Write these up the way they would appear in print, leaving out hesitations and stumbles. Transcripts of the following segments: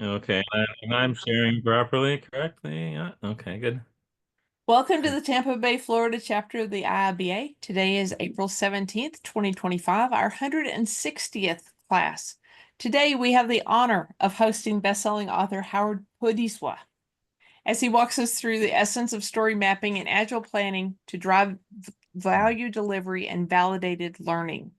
Okay, and I'm sharing properly, correctly. Yeah, okay, good. Welcome to the Tampa Bay, Florida chapter of the IIBA. Today is April 17th, 2025, our 160th class. Today we have the honor of hosting bestselling author Howard Podeswa as he walks us through the essence of story mapping and agile planning to drive value delivery and validated learning.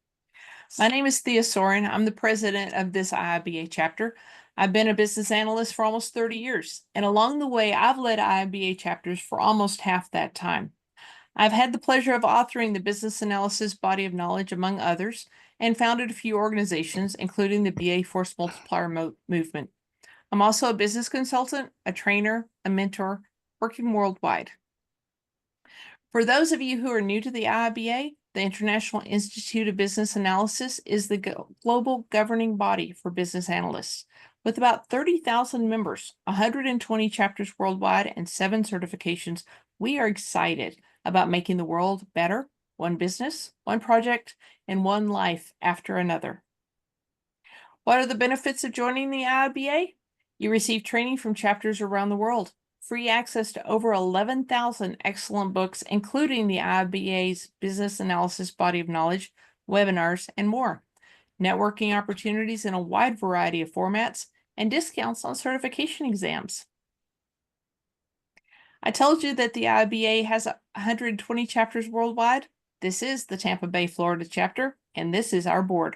My name is Thea Soren. I'm the president of this IIBA chapter. I've been a business analyst for almost 30 years, and along the way, I've led IIBA chapters for almost half that time. I've had the pleasure of authoring the business analysis body of knowledge, among others, and founded a few organizations, including the BA Force Multiplier Movement. I'm also a business consultant, a trainer, a mentor, working worldwide. For those of you who are new to the IIBA, the International Institute of Business Analysis is the global governing body for business analysts. With about 30,000 members, 120 chapters worldwide, and 7 certifications, we are excited about making the world better, one business, one project, and one life after another. What are the benefits of joining the IIBA? You receive training from chapters around the world, free access to over 11,000 excellent books, including the IIBA's Business Analysis Body of Knowledge, webinars, and more, networking opportunities in a wide variety of formats, and discounts on certification exams. I told you that the IIBA has 120 chapters worldwide. This is the Tampa Bay, Florida chapter, and this is our board.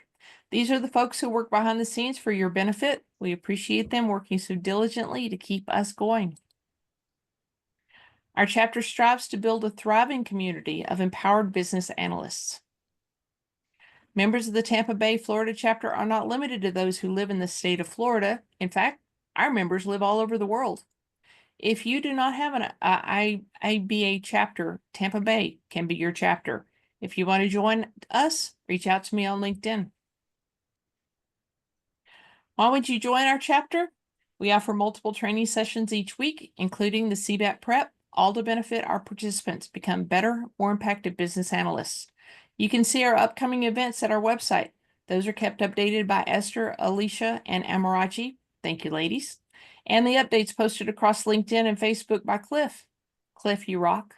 These are the folks who work behind the scenes for your benefit. We appreciate them working so diligently to keep us going. Our chapter strives to build a thriving community of empowered business analysts. Members of the Tampa Bay, Florida chapter are not limited to those who live in the state of Florida. In fact, our members live all over the world. If you do not have an IIBA chapter, Tampa Bay can be your chapter. If you want to join us, reach out to me on LinkedIn. Why would you join our chapter? We offer multiple training sessions each week, including the CBAT prep, all to benefit our participants become better, more impacted business analysts. You can see our upcoming events at our website. Those are kept updated by Esther, Alicia, and Amarachi. Thank you, ladies. And the updates posted across LinkedIn and Facebook by Cliff. Cliff, you rock.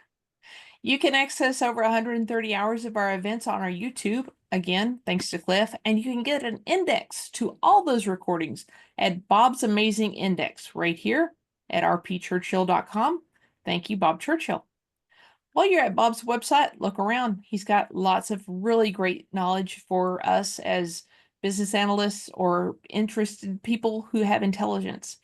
You can access over 130 hours of our events on our YouTube, again, thanks to Cliff, and you can get an index to all those recordings at Bob's Amazing Index right here at rpchurchill.com. Thank you, Bob Churchill. While you're at Bob's website, look around. He's got lots of really great knowledge for us as business analysts or interested people who have intelligence.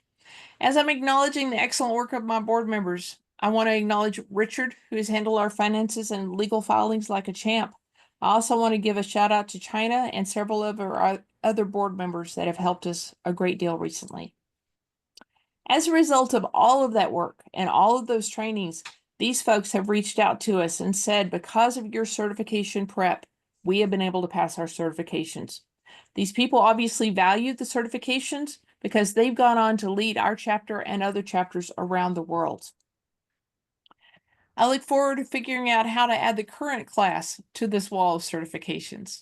As I'm acknowledging the excellent work of my board members, I want to acknowledge Richard, who has handled our finances and legal filings like a champ. I also want to give a shout out to China and several of our other board members that have helped us a great deal recently. As a result of all of that work and all of those trainings, these folks have reached out to us and said, because of your certification prep, we have been able to pass our certifications. These people obviously value the certifications because they've gone on to lead our chapter and other chapters around the world. I look forward to figuring out how to add the current class to this wall of certifications.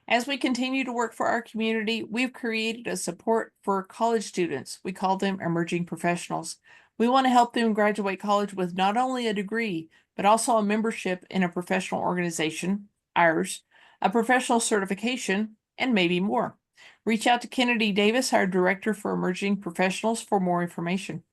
As we continue to work for our community, we've created a support for college students. We call them emerging professionals. We want to help them graduate college with not only a degree, but also a membership in a professional organization, ours, a professional certification, and maybe more. Reach out to Kennedy Davis, our Director for Emerging Professionals, for more information.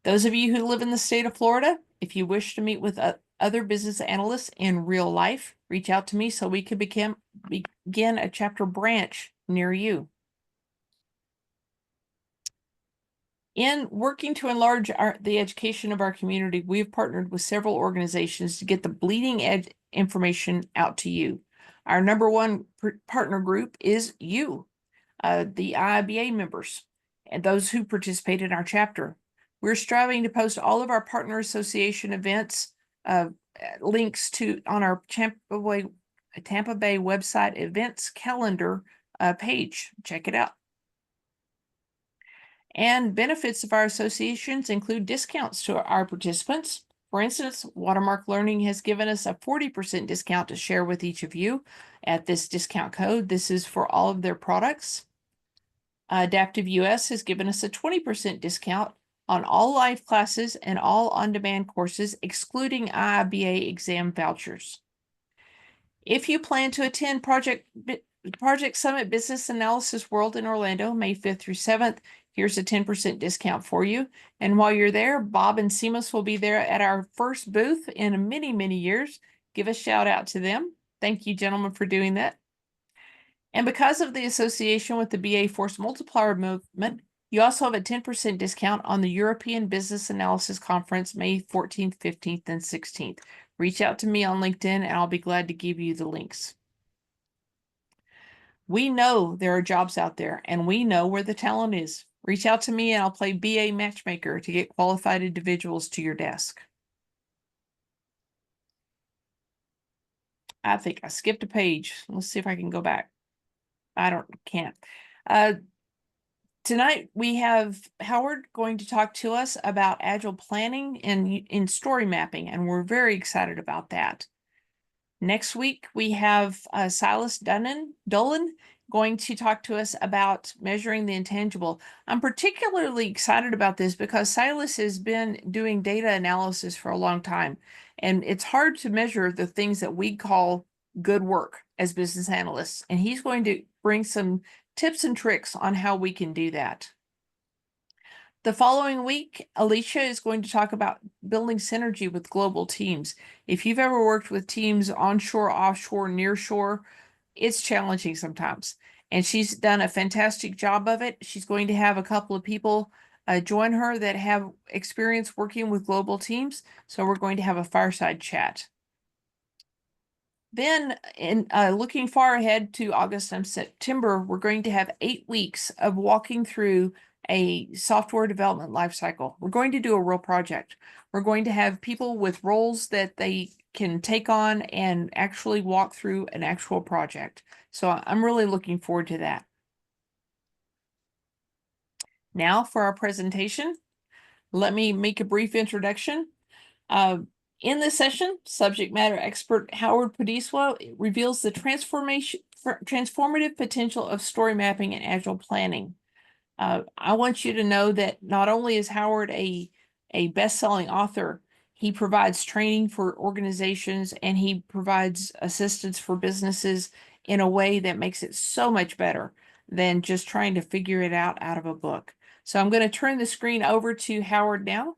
Those of you who live in the state of Florida, if you wish to meet with other business analysts in real life, reach out to me so we can begin a chapter branch near you. In working to enlarge the education of our community, we have partnered with several organizations to get the bleeding edge information out to you. Our number one partner group is you, the IIBA members, and those who participate in our chapter. We're striving to post all of our partner association events, links on our Tampa Bay website events calendar page. Check it out. And benefits of our associations include discounts to our participants. For instance, Watermark Learning has given us a 40% discount to share with each of you at this discount code. This is for all of their products. Adaptive US has given us a 20% discount on all live classes and all on-demand courses, excluding IIBA exam vouchers. If you plan to attend Project Summit Business Analysis World in Orlando, May 5th through 7th, here's a 10% discount for you. And while you're there, Bob and Seamus will be there at our first booth in many, many years. Give a shout out to them. Thank you, gentlemen, for doing that. And because of the association with the BA Force Multiplier movement, you also have a 10% discount on the European Business Analysis Conference, May 14th, 15th, and 16th. Reach out to me on LinkedIn and I'll be glad to give you the links. We know there are jobs out there and we know where the talent is. Reach out to me and I'll play BA matchmaker to get qualified individuals to your desk. I think I skipped a page. Let's see if I can go back. Can't. Tonight we have Howard going to talk to us about agile planning and in story mapping, and we're very excited about that. Next week we have Silas Dolan going to talk to us about measuring the intangible. I'm particularly excited about this because Silas has been doing data analysis for a long time, and it's hard to measure the things that we call good work as business analysts, and he's going to bring some tips and tricks on how we can do that. The following week, Alicia is going to talk about building synergy with global teams. If you've ever worked with teams onshore, offshore, nearshore, it's challenging sometimes. And she's done a fantastic job of it. She's going to have a couple of people join her that have experience working with global teams. So we're going to have a fireside chat. Then, in looking far ahead to August and September, we're going to have 8 weeks of walking through a software development lifecycle. We're going to do a real project. We're going to have people with roles that they can take on and actually walk through an actual project. So I'm really looking forward to that. Now for our presentation, let me make a brief introduction. In this session, subject matter expert Howard Podeswa reveals the transformative potential of story mapping and agile planning. I want you to know that not only is Howard a best-selling author, he provides training for organizations and he provides assistance for businesses in a way that makes it so much better than just trying to figure it out of a book. So I'm going to turn the screen over to Howard now.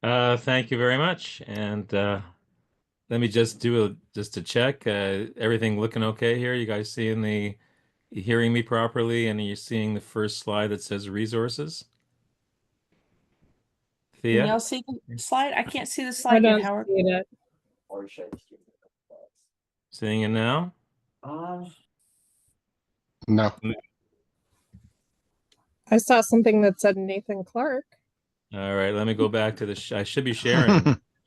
Thank you very much. And let me just do just a check. Everything looking okay here? You guys hearing me properly? And are you seeing the first slide that says resources? Can Thea? y'all see the slide? I can't see the I slide yet, don't Howard. see it. Seeing it now? No. I saw something that said Nathan Clark. All right, let me go back to I should be sharing.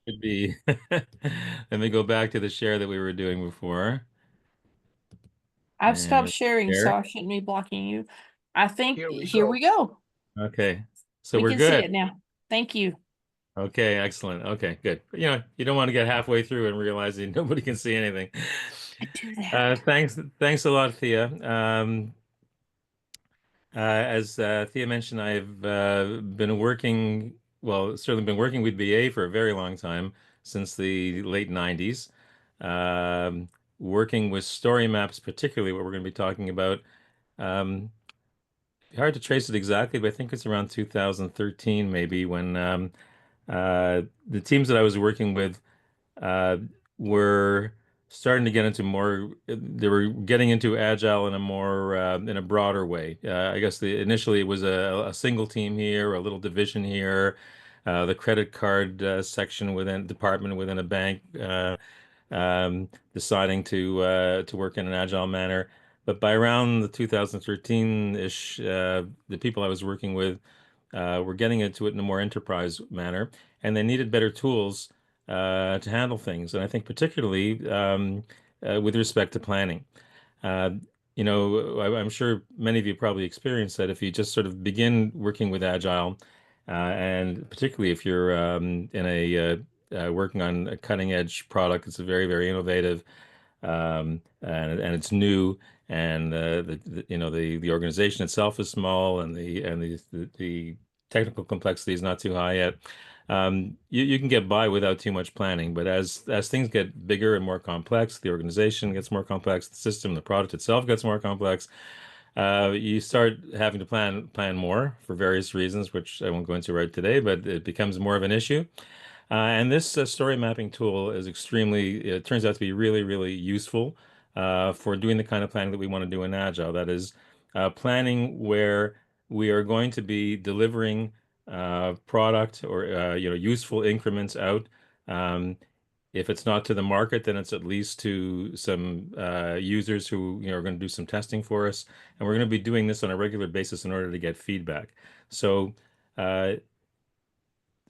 Should be. Let me go back to the share that we were doing before. I've stopped And sharing, so share. I shouldn't be blocking you. I think Here we we go. Okay, so We we're can see good. it now. Thank you. Okay, excellent. Okay, good. You know, you don't want to get halfway through and realize that nobody can see anything. I do that. Thanks a lot, Thea. As Thea mentioned, I've certainly been working with BA for a very long time, since the late 90s. Working with story maps, particularly what we're going to be talking about. Hard to trace it exactly, but I think it's around 2013, maybe, when the teams that I was working with uh, were starting to get into they were getting into agile in a broader way. I guess initially it was a single team here, a little division here, the credit card section department within a bank, deciding to work in an agile manner. But by around the 2013-ish, the people I was working with were getting into it in a more enterprise manner, and they needed better tools to handle things. And I think particularly with respect to planning. Uh, I'm sure many of you probably experienced that if you just sort of begin working with Agile, and particularly if you're in working on a cutting edge product, it's a very, very innovative, and it's new, and the organization itself is small, and the technical complexity is not too high yet. You can get by without too much planning, but as things get bigger and more complex, the organization gets more complex, the system, the product itself gets more complex. You start having to plan more for various reasons, which I won't go into right today, but it becomes more of an issue. And this story mapping tool is it turns out to be really, really useful for doing the kind of planning that we want to do in Agile. That is, planning where we are going to be delivering product or useful increments out. Um, if it's not to the market, then it's at least to some users who are going to do some testing for us, and we're going to be doing this on a regular basis in order to get feedback. So.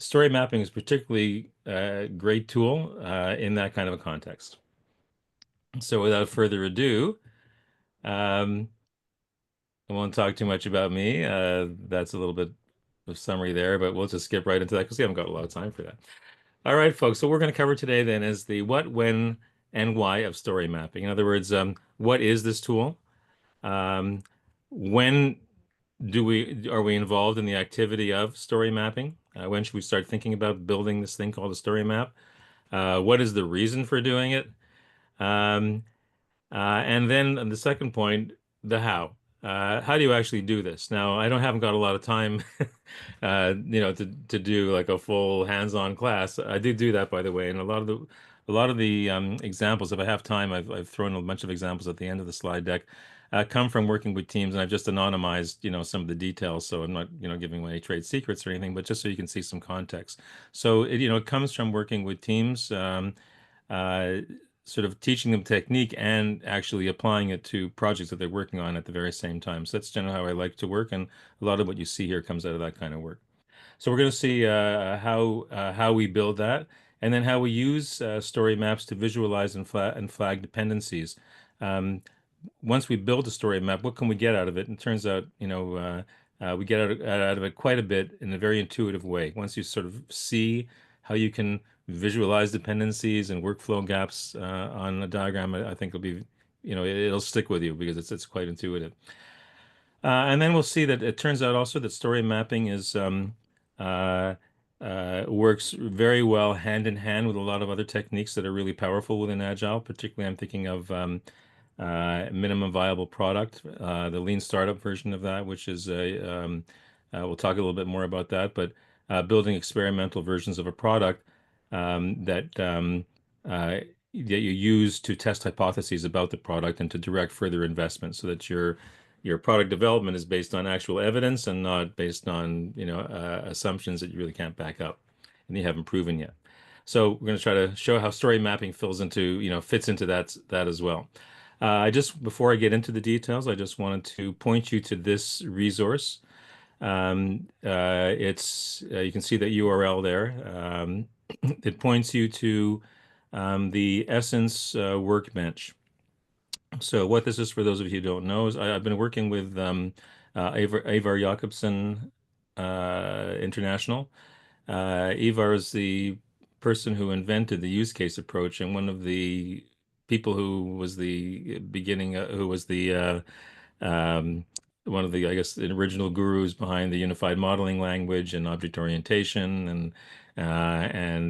Story mapping is particularly a great tool in that kind of a context. So without further ado, um, I won't talk too much about me. That's a little bit of summary there, but we'll just skip right into that because we haven't got a lot of time for that. All right, folks. So what we're going to cover today then is the what, when, and why of story mapping. In other words, what is this tool? Um, when are we involved in the activity of story mapping? When should we start thinking about building this thing called a story map? What is the reason for doing it? Um, and then on the second point, the how. How do you actually do this? Now, haven't got a lot of time, to do like a full hands-on class. I do that, by the way, and a lot of the examples, if I have time, I've thrown a bunch of examples at the end of the slide deck, come from working with teams, and I've just anonymized, some of the details, so I'm not, giving away any trade secrets or anything, but just so you can see some context. So it comes from working with teams. Uh, Sort of teaching them technique and actually applying it to projects that they're working on at the very same time. So that's generally how I like to work, and a lot of what you see here comes out of that kind of work. So we're going to see how we build that, and then how we use story maps to visualize and flag dependencies. Um, Once we build a story map, what can we get out of it? And it turns out, we get out of it quite a bit in a very intuitive way. Once you sort of see how you can visualize dependencies and workflow gaps on a diagram, I think it'll stick with you because it's quite intuitive. And then we'll see that it turns out also that story mapping uh, works very well hand in hand with a lot of other techniques that are really powerful within Agile. Particularly, I'm thinking of minimum viable product, the lean startup version of that, which is we'll talk a little bit more about that, but building experimental versions of a product that you use to test hypotheses about the product and to direct further investment so that your product development is based on actual evidence and not based on assumptions that you really can't back up and you haven't proven yet. So we're going to try to show how story mapping fits into that as well. Before I get into the details, I just wanted to point you to this resource. You can see that URL there. It points you to the Essence workbench. So what this is, for those of you who don't know, is I've been working with Ivar Jakobsen International. Ivar is the person who invented the use case approach, and one of the people who was the beginning, who was the um, one of the, I guess, the original gurus behind the unified modeling language and object orientation and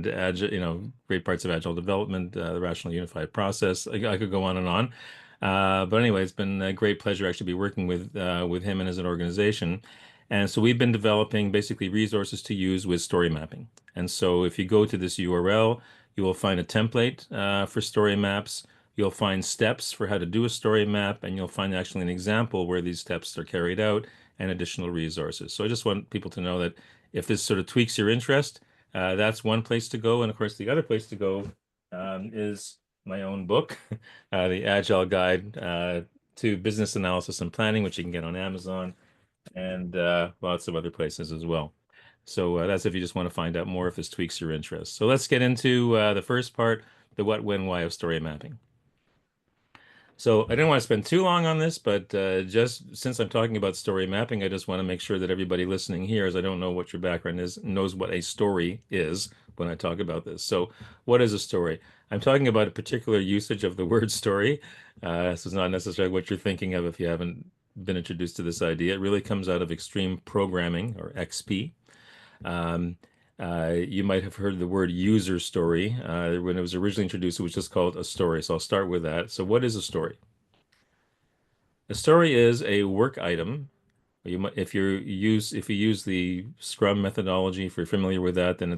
agile, great parts of agile development, the rational unified process. I could go on and on. But anyway, it's been a great pleasure actually be working with him and as an organization. And so we've been developing basically resources to use with story mapping. And so if you go to this URL, you will find a template for story maps. You'll find steps for how to do a story map, and you'll find actually an example where these steps are carried out and additional resources. So I just want people to know that if this sort of tweaks your interest, that's one place to go. And of course, the other place to go is my own book, The Agile Guide to Business Analysis and Planning, which you can get on Amazon and lots of other places as well. So that's if you just want to find out more if this tweaks your interest. So let's get into the first part, the what, when, why of story mapping. So I didn't want to spend too long on this, but just since I'm talking about story mapping, I just want to make sure that everybody listening here, as I don't know what your background is, knows what a story is when I talk about this. So what is a story? I'm talking about a particular usage of the word story. This is not necessarily what you're thinking of if you haven't been introduced to this idea. It really comes out of extreme programming, or XP. Um, you might have heard the word user story. When it was originally introduced, it was just called a story. So I'll start with that. So what is a story? A story is a work item. If you use the Scrum methodology, if you're familiar with that, then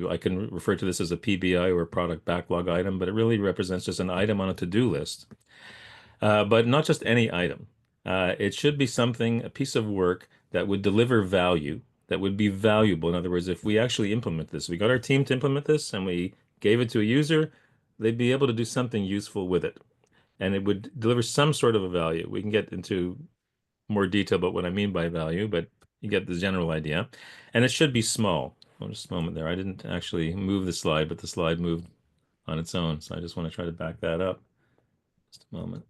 I can refer to this as a PBI, or a product backlog item, but it really represents just an item on a to-do list. But not just any item. It should be something, a piece of work that would deliver value, that would be valuable. In other words, if we actually implement this, we got our team to implement this and we gave it to a user, they'd be able to do something useful with it. And it would deliver some sort of a value. We can get into more detail about what I mean by value, but you get the general idea. And it should be small. Oh, just a moment there. I didn't actually move the slide, but the slide moved on its own. So I just want to try to back that up. Just a moment.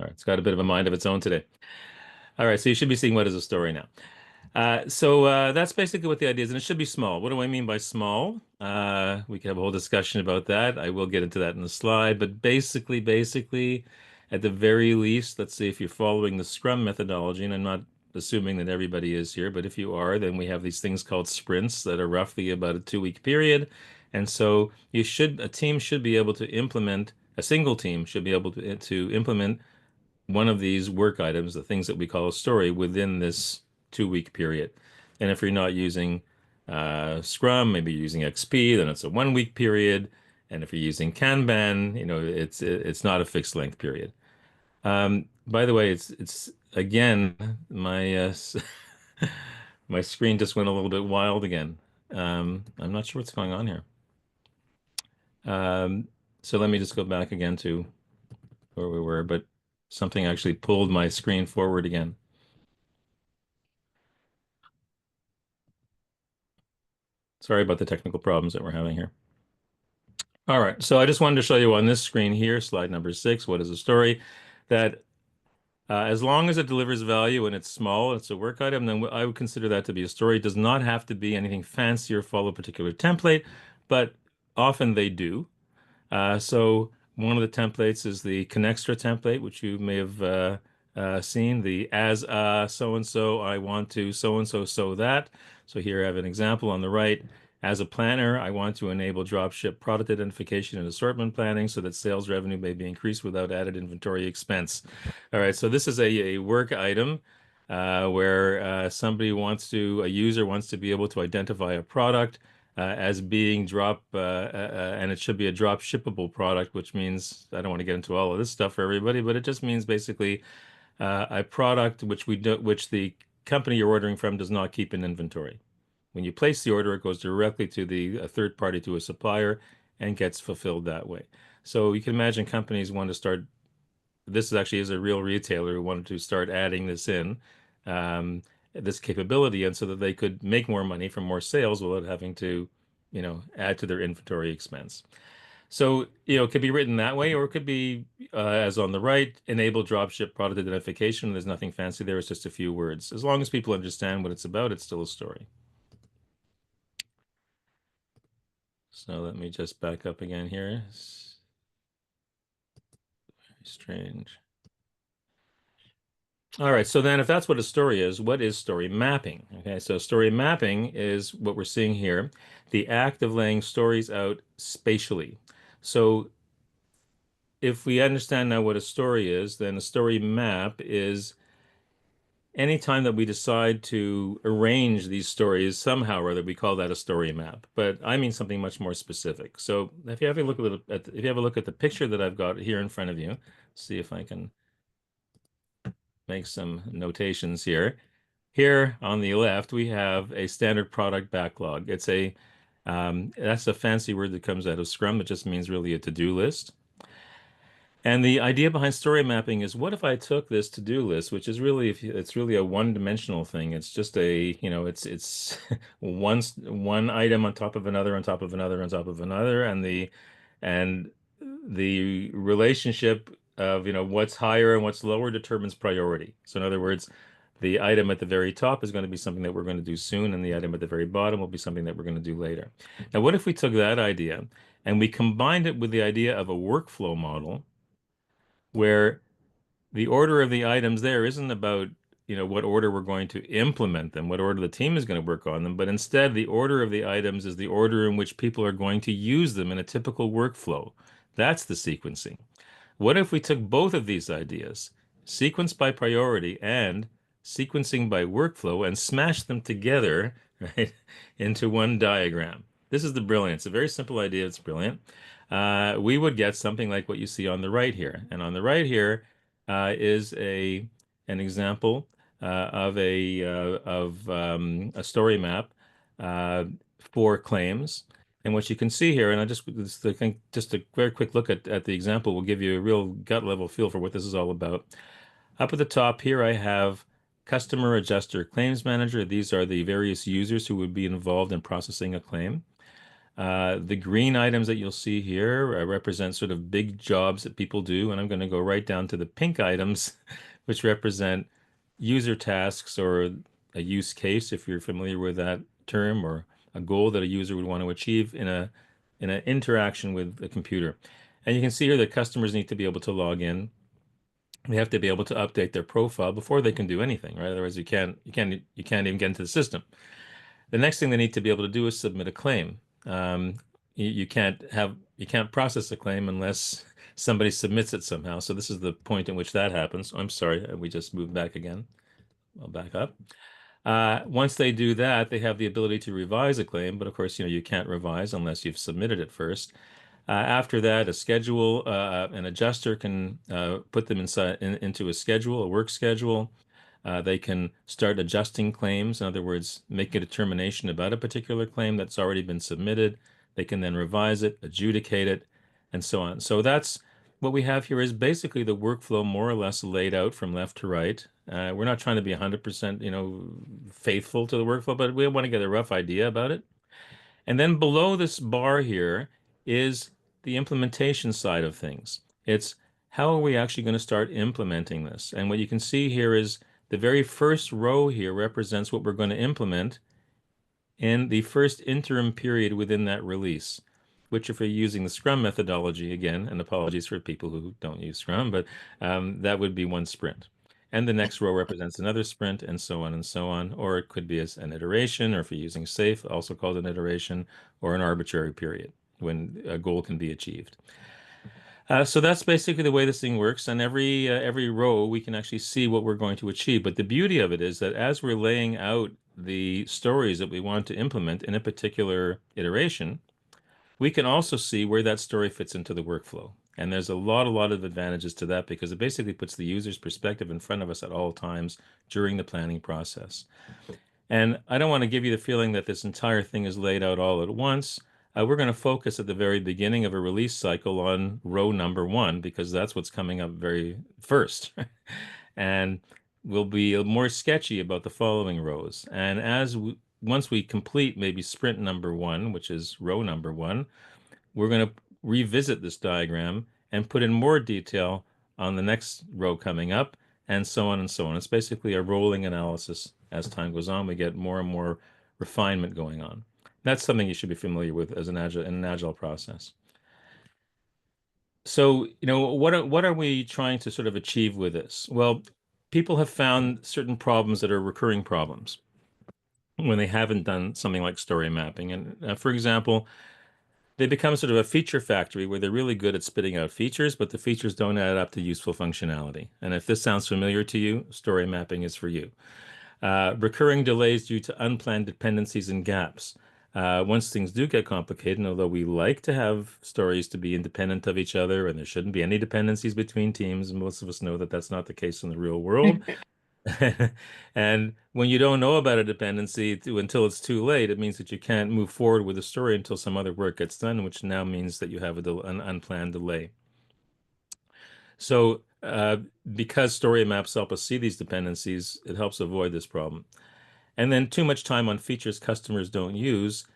All right, it's got a bit of a mind of its own today. All right, so you should be seeing what is a story now. That's basically what the idea is, and it should be small. What do I mean by small? We can have a whole discussion about that. I will get into that in the slide, but basically, at the very least, let's see if you're following the Scrum methodology, and I'm not assuming that everybody is here, but if you are, then we have these things called sprints that are roughly about a 2-week period. And so a team should be able to implement, a single team should be able to implement one of these work items, the things that we call a story, within this 2-week period. And if you're not using Scrum, maybe you're using XP, then it's a 1-week period. And if you're using Kanban, it's not a fixed length period. By the way, it's again my screen just went a little bit wild again. I'm not sure what's going on here. So let me just go back again to where we were, but something actually pulled my screen forward again. Sorry about the technical problems that we're having here. All right, so I just wanted to show you on this screen here, slide number 6, what is a story, that as long as it delivers value and it's small, it's a work item, then I would consider that to be a story. It does not have to be anything fancy or follow a particular template, but often they do. So one of the templates is the Connextra template, which you may have seen, the as so-and-so, I want to so-and-so, so that. So here I have an example on the right. As a planner, I want to enable dropship product identification and assortment planning so that sales revenue may be increased without added inventory expense. All right, so this is a work item where a user wants to be able to identify a product as being and it should be a drop shippable product, which means I don't want to get into all of this stuff for everybody, but it just means basically a product which the company you're ordering from does not keep in inventory. When you place the order, it goes directly to a third party, to a supplier, and gets fulfilled that way. So you can imagine companies want to start. This is a real retailer who wanted to start adding um, this capability in, so that they could make more money from more sales without having to, add to their inventory expense. So, it could be written that way, or it could be, as on the right, enable dropship product identification. There's nothing fancy there. It's just a few words. As long as people understand what it's about, it's still a story. So let me just back up again here. It's very strange. All right, so then if that's what a story is, what is story mapping? Okay, so story mapping is what we're seeing here, the act of laying stories out spatially. So if we understand now what a story is, then a story map is any time that we decide to arrange these stories somehow or other, we call that a story map. But I mean something much more specific. So if you have a look at the picture that I've got here in front of you, see if I can make some notations here. Here on the left, we have a standard product backlog. That's a fancy word that comes out of Scrum. It just means really a to-do list. And the idea behind story mapping is, what if I took this to-do list, which is really, it's really a one-dimensional thing. It's just it's one item on top of another, on top of another, on top of another, and the relationship of, what's higher and what's lower determines priority. So in other words, The item at the very top is going to be something that we're going to do soon, and the item at the very bottom will be something that we're going to do later. Now, what if we took that idea and we combined it with the idea of a workflow model where the order of the items there isn't about, what order we're going to implement them, what order the team is going to work on them, but instead the order of the items is the order in which people are going to use them in a typical workflow. That's the sequencing. What if we took both of these ideas, sequence by priority and sequencing by workflow, and smashed them together, right, into one diagram? This is the brilliance. A very simple idea. It's brilliant. We would get something like what you see on the right here. And on the right here is an example of a story map uh, for claims. And what you can see here, and I think just a very quick look at the example will give you a real gut level feel for what this is all about. Up at the top here, I have customer adjuster claims manager. These are the various users who would be involved in processing a claim. The green items that you'll see here represent sort of big jobs that people do, and I'm going to go right down to the pink items, which represent user tasks or a use case, if you're familiar with that term, or a goal that a user would want to achieve in an interaction with a computer. And you can see here that customers need to be able to log in. They have to be able to update their profile before they can do anything, right? Otherwise, you can't even get into the system. The next thing they need to be able to do is submit a claim. You can't process a claim unless somebody submits it somehow. So this is the point in which that happens. I'm sorry, we just moved back again. I'll back up. Once they do that, they have the ability to revise a claim, but of course, you can't revise unless you've submitted it first. After that, an adjuster can put them into a schedule, a work schedule. They can start adjusting claims. In other words, make a determination about a particular claim that's already been submitted. They can then revise it, adjudicate it, and so on. So that's what we have here is basically the workflow more or less laid out from left to right. We're not trying to be 100%, faithful to the workflow, but we want to get a rough idea about it. And then below this bar here is the implementation side of things. It's how are we actually going to start implementing this? And what you can see here is the very first row here represents what we're going to implement in the first interim period within that release, which if we're using the Scrum methodology, again, and apologies for people who don't use Scrum, but that would be one sprint. And the next row represents another sprint, and so on and so on. Or it could be as an iteration, or if you're using SAFe, also called an iteration, or an arbitrary period when a goal can be achieved. So that's basically the way this thing works. And every row, we can actually see what we're going to achieve. But the beauty of it is that as we're laying out the stories that we want to implement in a particular iteration, we can also see where that story fits into the workflow. And there's a lot of advantages to that because it basically puts the user's perspective in front of us at all times during the planning process. And I don't want to give you the feeling that this entire thing is laid out all at once. We're going to focus at the very beginning of a release cycle on row number 1 because that's what's coming up very first. And we'll be more sketchy about the following rows. And once we complete maybe sprint number 1, which is row number 1, we're going to revisit this diagram and put in more detail on the next row coming up, and so on and so on. It's basically a rolling analysis. As time goes on, we get more and more refinement going on. That's something you should be familiar with as in an agile process. So, what are we trying to sort of achieve with this? Well, people have found certain problems that are recurring problems when they haven't done something like story mapping. And for example, they become sort of a feature factory where they're really good at spitting out features, but the features don't add up to useful functionality. And if this sounds familiar to you, story mapping is for you. Recurring delays due to unplanned dependencies and gaps. Once things do get complicated, and although we like to have stories to be independent of each other and there shouldn't be any dependencies between teams, most of us know that that's not the case in the real world. And when you don't know about a dependency until it's too late, it means that you can't move forward with the story until some other work gets done, which now means that you have an unplanned delay. So because story maps help us see these dependencies, it helps avoid this problem. And then too much time on features customers don't use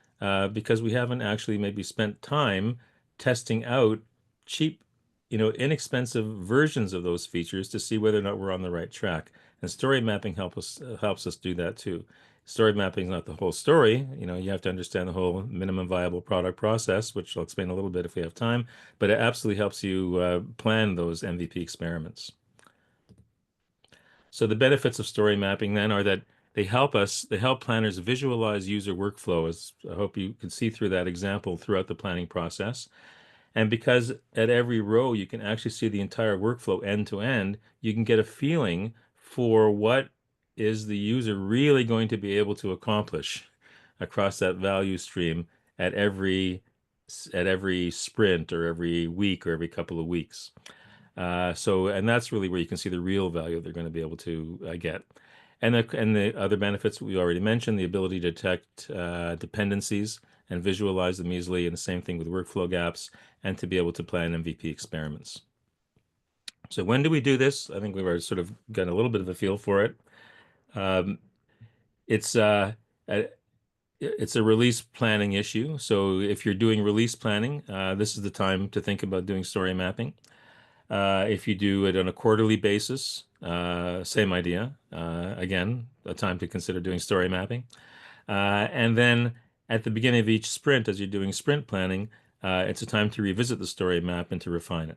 because we haven't actually maybe spent time testing out cheap, inexpensive versions of those features to see whether or not we're on the right track. And story mapping helps us do that too. Story mapping is not the whole story. You have to understand the whole minimum viable product process, which I'll explain a little bit if we have time, but it absolutely helps you plan those MVP experiments. So the benefits of story mapping then are that they help planners visualize user workflow, as I hope you can see through that example throughout the planning process. And because at every row you can actually see the entire workflow end to end, you can get a feeling for what is the user really going to be able to accomplish across that value stream at every sprint or every week or every couple of weeks. And that's really where you can see the real value they're going to be able to get. And the other benefits we already mentioned, the ability to detect dependencies and visualize them easily, and the same thing with workflow gaps, and to be able to plan MVP experiments. So when do we do this? I think we've already sort of gotten a little bit of a feel for it. Um, it's a release planning issue. So if you're doing release planning, this is the time to think about doing story mapping. If you do it on a quarterly basis, same idea. Again, a time to consider doing story mapping. And then at the beginning of each sprint, as you're doing sprint planning, it's a time to revisit the story map and to refine it.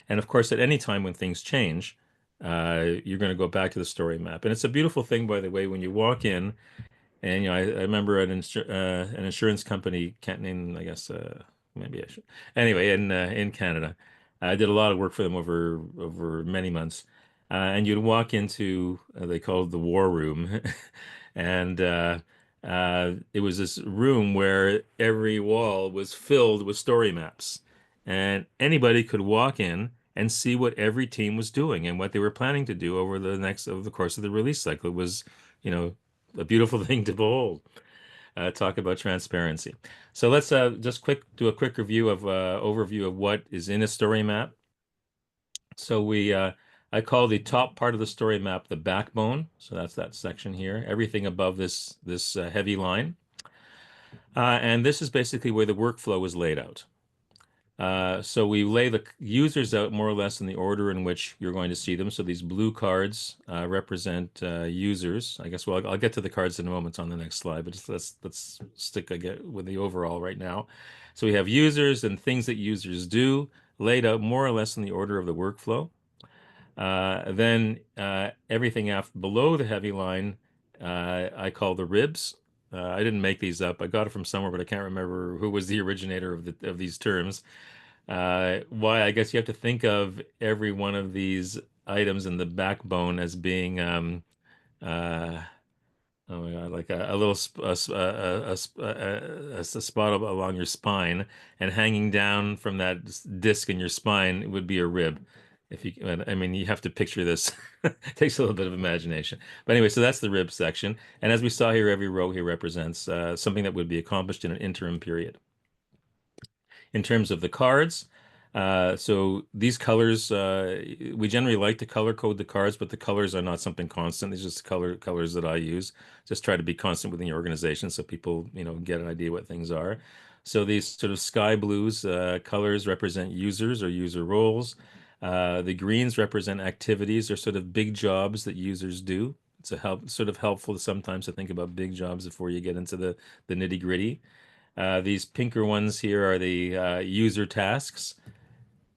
And of course, at any time when things change, you're going to go back to the story map. And it's a beautiful thing, by the way, when you walk in. And I remember an insurance company, can't name, I guess, maybe I should. Anyway, in Canada, I did a lot of work for them over many months. And you'd walk into they called it the war room, and it was this room where every wall was filled with story maps, and anybody could walk in and see what every team was doing and what they were planning to do over the course of the release cycle. It was, you know, a beautiful thing to behold. Talk about transparency. So let's just do a quick review of overview of what is in a story map. So I call the top part of the story map the backbone. So that's that section here. Everything above this heavy line, and this is basically where the workflow is laid out. So we lay the users out more or less in the order in which you're going to see them. So these blue cards represent users. I guess, well, I'll get to the cards in a moment on the next slide, but let's stick with the overall right now. So we have users and things that users do laid out more or less in the order of the workflow. Then everything below the heavy line, I call the ribs. I didn't make these up. I got it from somewhere, but I can't remember who was the originator of these terms. Why? I guess you have to think of every one of these items in the backbone as being, oh my God, like a little a spot along your spine, and hanging down from that disc in your spine would be a rib. I mean, you have to picture this. It takes a little bit of imagination. But anyway, so that's the rib section. And as we saw here, every row here represents something that would be accomplished in an interim period. In terms of the cards, so these colors, we generally like to color code the cards, but the colors are not something constant. These are just colors that I use. Just try to be constant within the organization so people, get an idea what things are. So these sort of sky blues colors represent users or user roles. The greens represent activities or sort of big jobs that users do. It's sort of helpful sometimes to think about big jobs before you get into the nitty gritty. These pinker ones here are the user tasks,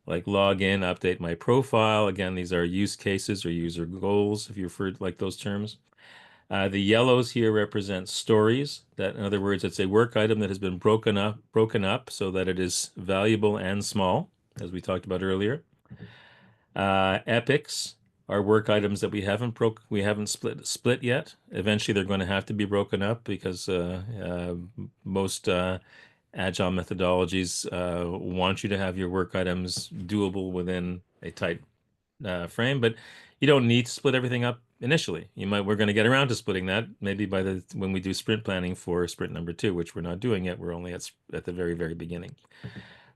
like log in, update my profile. Again, these are use cases or user goals, if you refer to like those terms. The yellows here represent stories. That, in other words, it's a work item that has been broken up so that it is valuable and small, as we talked about earlier. Epics are work items that we haven't split yet. Eventually, they're going to have to be broken up because most agile methodologies want you to have your work items doable within a tight frame, but you don't need to split everything up initially. We're going to get around to splitting that maybe when we do sprint planning for sprint number 2, which we're not doing yet. We're only at the very, very beginning.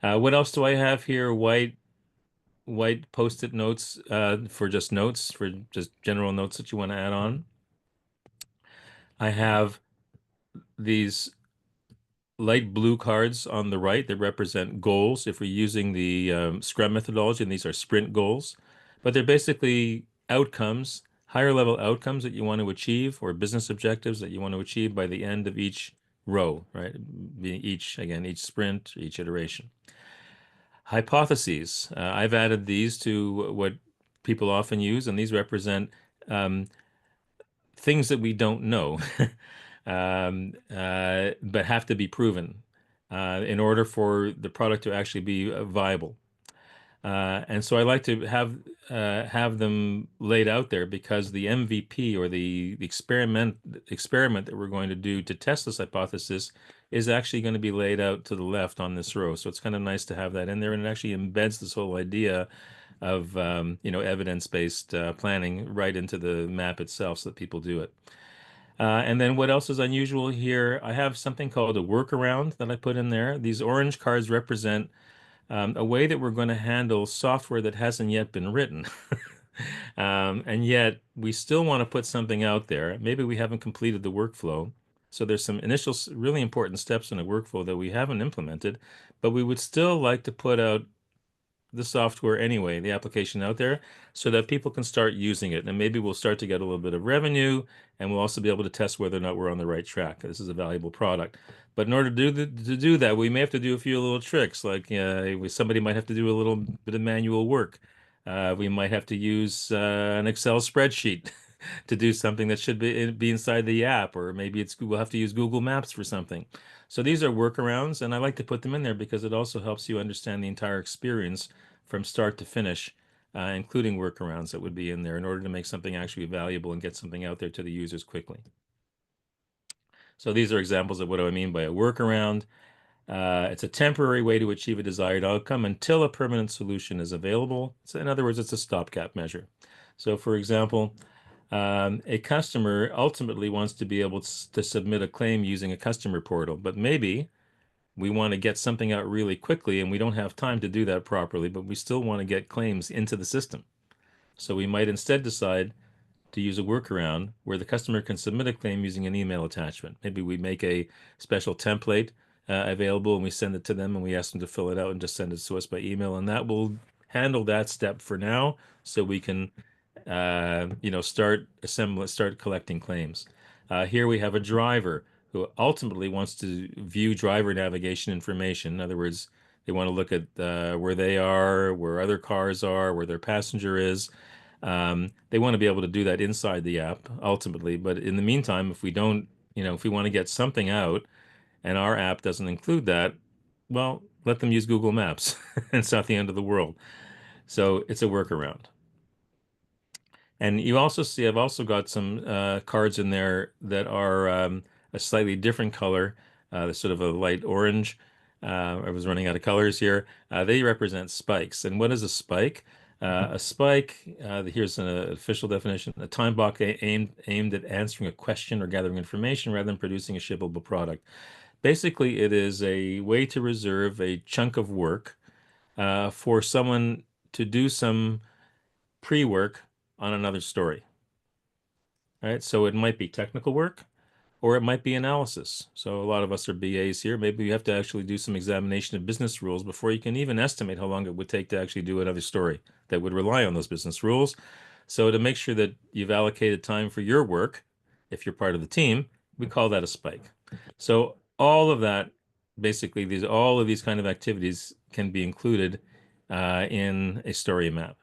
What else do I have here? White post-it notes for just general notes that you want to add on. I have these light blue cards on the right that represent goals if we're using the Scrum methodology, and these are sprint goals, but they're basically outcomes higher level outcomes that you want to achieve or business objectives that you want to achieve by the end of each row, right? Each sprint, each iteration. Hypotheses. I've added these to what people often use, and these represent um, things that we don't know, but have to be proven in order for the product to actually be viable. And so I like to have them laid out there because the MVP or the experiment that we're going to do to test this hypothesis is actually going to be laid out to the left on this row. So it's kind of nice to have that in there, and it actually embeds this whole idea of evidence-based planning right into the map itself so that people do it. And then what else is unusual here? I have something called a workaround that I put in there. These orange cards represent a way that we're going to handle software that hasn't yet been written. And yet we still want to put something out there. Maybe we haven't completed the workflow. So there's some initial really important steps in a workflow that we haven't implemented, but we would still like to put out the software anyway, the application out there, so that people can start using it. And maybe we'll start to get a little bit of revenue, and we'll also be able to test whether or not we're on the right track. This is a valuable product. But in order to do that, we may have to do a few little tricks, like somebody might have to do a little bit of manual work. We might have to use an Excel spreadsheet to do something that should be inside the app, or maybe we'll have to use Google Maps for something. So these are workarounds, and I like to put them in there because it also helps you understand the entire experience from start to finish, including workarounds that would be in there in order to make something actually valuable and get something out there to the users quickly. So these are examples of what I mean by a workaround. It's a temporary way to achieve a desired outcome until a permanent solution is available. So in other words, it's a stopgap measure. So for example, a customer ultimately wants to be able to submit a claim using a customer portal, but maybe we want to get something out really quickly and we don't have time to do that properly, but we still want to get claims into the system. So we might instead decide to use a workaround where the customer can submit a claim using an email attachment. Maybe we make a special template available and we send it to them and we ask them to fill it out and just send it to us by email. And that will handle that step for now so we can start collecting claims. Here we have a driver who ultimately wants to view driver navigation information. In other words, they want to look at where they are, where other cars are, where their passenger is. They want to be able to do that inside the app ultimately. But in the meantime, if we don't, if we want to get something out and our app doesn't include that, well, let them use Google Maps. It's not the end of the world. So it's a workaround. And you also see, I've also got some cards in there that are a slightly different color, sort of a light orange. I was running out of colors here. They represent spikes. And what is a spike? A spike, here's an official definition, a time block aimed at answering a question or gathering information rather than producing a shippable product. Basically, it is a way to reserve a chunk of work for someone to do some pre-work on another story. Right? So it might be technical work or it might be analysis. So a lot of us are BAs here. Maybe you have to actually do some examination of business rules before you can even estimate how long it would take to actually do another story that would rely on those business rules. So to make sure that you've allocated time for your work, if you're part of the team, we call that a spike. So all of that, basically, all of these kind of activities can be included in a story map.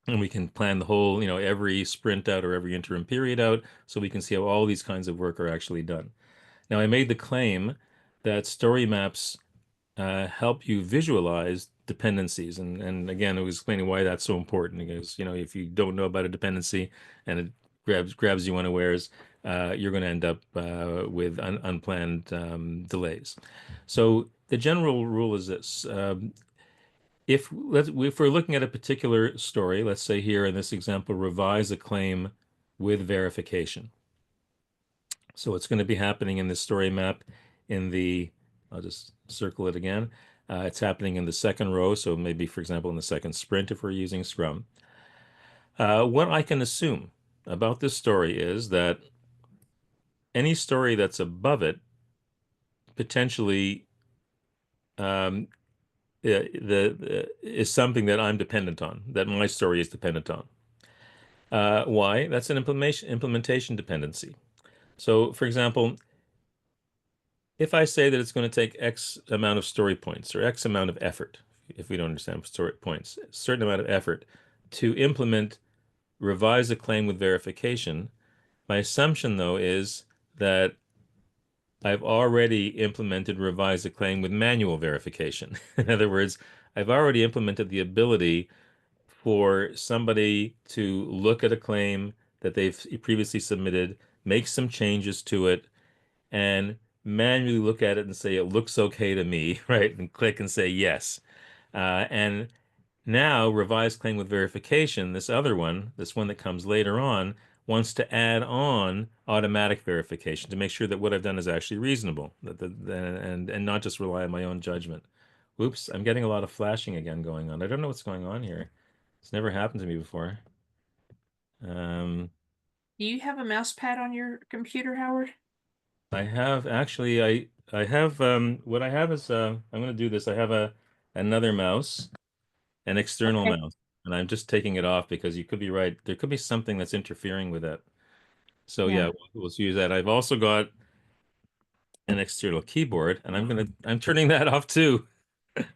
And we can plan the whole, every sprint out or every interim period out, so we can see how all these kinds of work are actually done. Now, I made the claim that story maps help you visualize dependencies. And again, I was explaining why that's so important because, if you don't know about a dependency and it grabs you unawares, you're going to end up with unplanned delays. So the general rule is this. If we're looking at a particular story, let's say here in this example, revise a claim with verification. So it's going to be happening in this story map I'll just circle it again. It's happening in the second row. So maybe, for example, in the second sprint, if we're using Scrum. What I can assume about this story is that any story that's above it potentially um, is something that I'm dependent on, that my story is dependent on. Why? That's an implementation dependency. So, for example, if I say that it's going to take X amount of story points or X amount of effort, if we don't understand story points, a certain amount of effort to implement revise a claim with verification, my assumption though is that I've already implemented revise a claim with manual verification. In other words, I've already implemented the ability for somebody to look at a claim that they've previously submitted, make some changes to it, and manually look at it and say it looks okay to me, right? And click and say yes. And now revise claim with verification, this one that comes later on, wants to add on automatic verification to make sure that what I've done is actually reasonable, and not just rely on my own judgment. Oops, I'm getting a lot of flashing again going on. I don't know what's going on here. It's never happened to me before. Do you have a mouse pad on your computer, Howard? I have actually I have what I have is I'm going to do this. I have another mouse, an external Okay. mouse, and I'm just taking it off because you could be right. There could be something that's interfering with it. So yeah, Yeah. we'll use that. I've also got an external keyboard, and I'm turning that off too.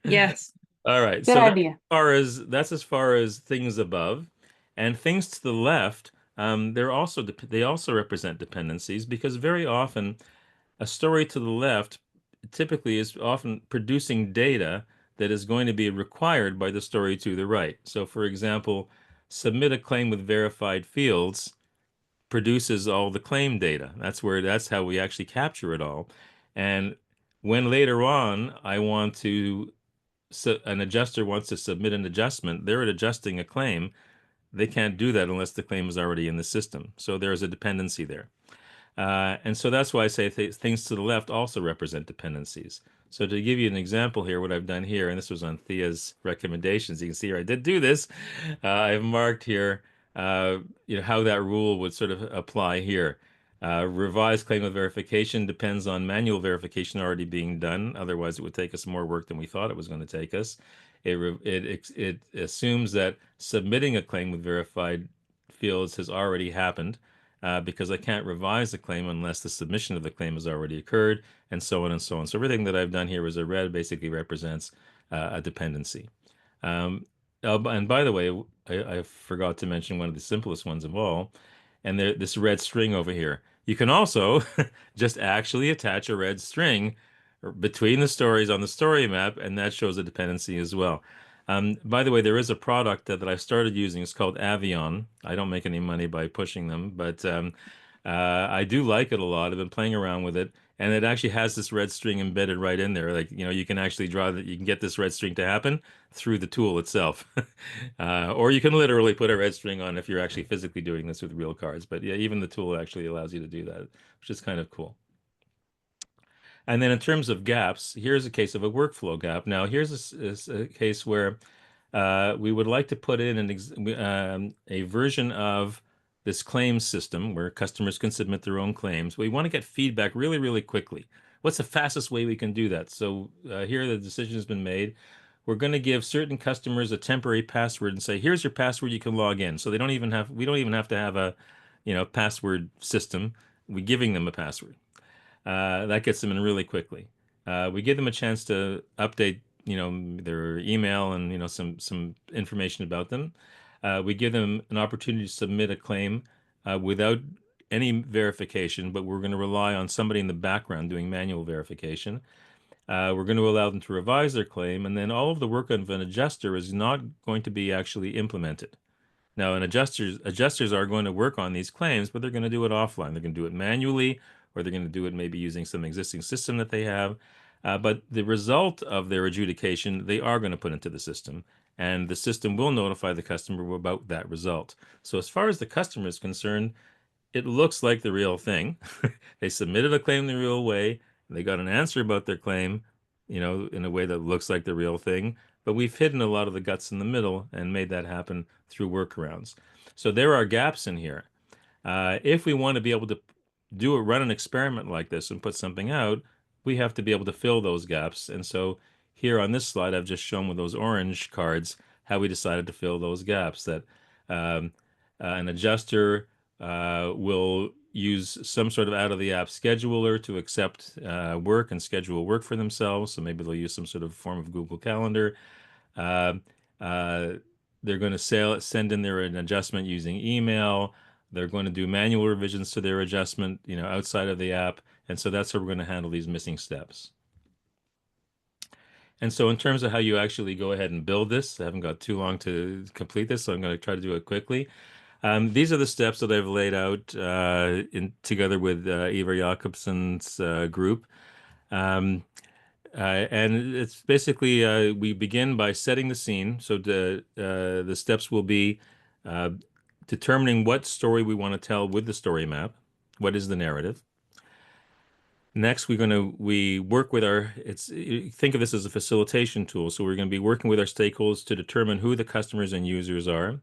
Yes. All right, Good so idea. that's as far as things above, and things to the left. They also represent dependencies because very often a story to the left typically is often producing data that is going to be required by the story to the right. So, for example, submit a claim with verified fields produces all the claim data. That's how we actually capture it all. And when later on an adjuster wants to submit an adjustment, they're adjusting a claim. They can't do that unless the claim is already in the system. So there's a dependency there. And so that's why I say things to the left also represent dependencies. So to give you an example here, what I've done here, and this was on Thea's recommendations, you can see here I did do this. I've marked here, how that rule would sort of apply here. Revised claim of verification depends on manual verification already being done. Otherwise, it would take us more work than we thought it was going to take us. It assumes that submitting a claim with verified fields has already happened because I can't revise the claim unless the submission of the claim has already occurred, and so on and so on. So everything that I've done here as a red basically represents a dependency. And by the way, I forgot to mention one of the simplest ones of all, and this red string over here. You can also just actually attach a red string between the stories on the story map, and that shows a dependency as well. By the way, there is a product that I've started using. It's called Avion. I don't make any money by pushing them, but I do like it a lot. I've been playing around with it, and it actually has this red string embedded right in there. Like, you can actually draw that. You can get this red string to happen through the tool itself, or you can literally put a red string on if you're actually physically doing this with real cards. But yeah, even the tool actually allows you to do that, which is kind of cool. And then in terms of gaps, here's a case of a workflow gap. Now, here's a case where we would like to put in a version of this claims system where customers can submit their own claims. We want to get feedback really, really quickly. What's the fastest way we can do that? So here the decision has been made. We're going to give certain customers a temporary password and say, here's your password, you can log in. So we don't even have to have a, password system. We're giving them a password. That gets them in really quickly. We give them a chance to update, their email and some information about them. We give them an opportunity to submit a claim without any verification, but we're going to rely on somebody in the background doing manual verification. We're going to allow them to revise their claim, and then all of the work of an adjuster is not going to be actually implemented. Now, adjusters are going to work on these claims, but they're going to do it offline. They're going to do it manually, or they're going to do it maybe using some existing system that they have. But the result of their adjudication, they are going to put into the system, and the system will notify the customer about that result. So as far as the customer is concerned, it looks like the real thing. They submitted a claim the real way, and they got an answer about their claim, in a way that looks like the real thing. But we've hidden a lot of the guts in the middle and made that happen through workarounds. So there are gaps in here. If we want to be able to run an experiment like this and put something out, we have to be able to fill those gaps. And so here on this slide, I've just shown with those orange cards how we decided to fill those gaps. That An adjuster will use some sort of out of the app scheduler to accept work and schedule work for themselves. So maybe they'll use some sort of form of Google Calendar. Uh, uh, they're going to send in an adjustment using email. They're going to do manual revisions to their adjustment, outside of the app. And so that's how we're going to handle these missing steps. And so in terms of how you actually go ahead and build this, I haven't got too long to complete this, so I'm going to try to do it quickly. These are the steps that I've laid out together with Ivar Jakobsen's group. And it's basically we begin by setting the scene. So the steps will be uh, determining what story we want to tell with the story map. What is the narrative? Next, we work with think of this as a facilitation tool. So we're going to be working with our stakeholders to determine who the customers and users are.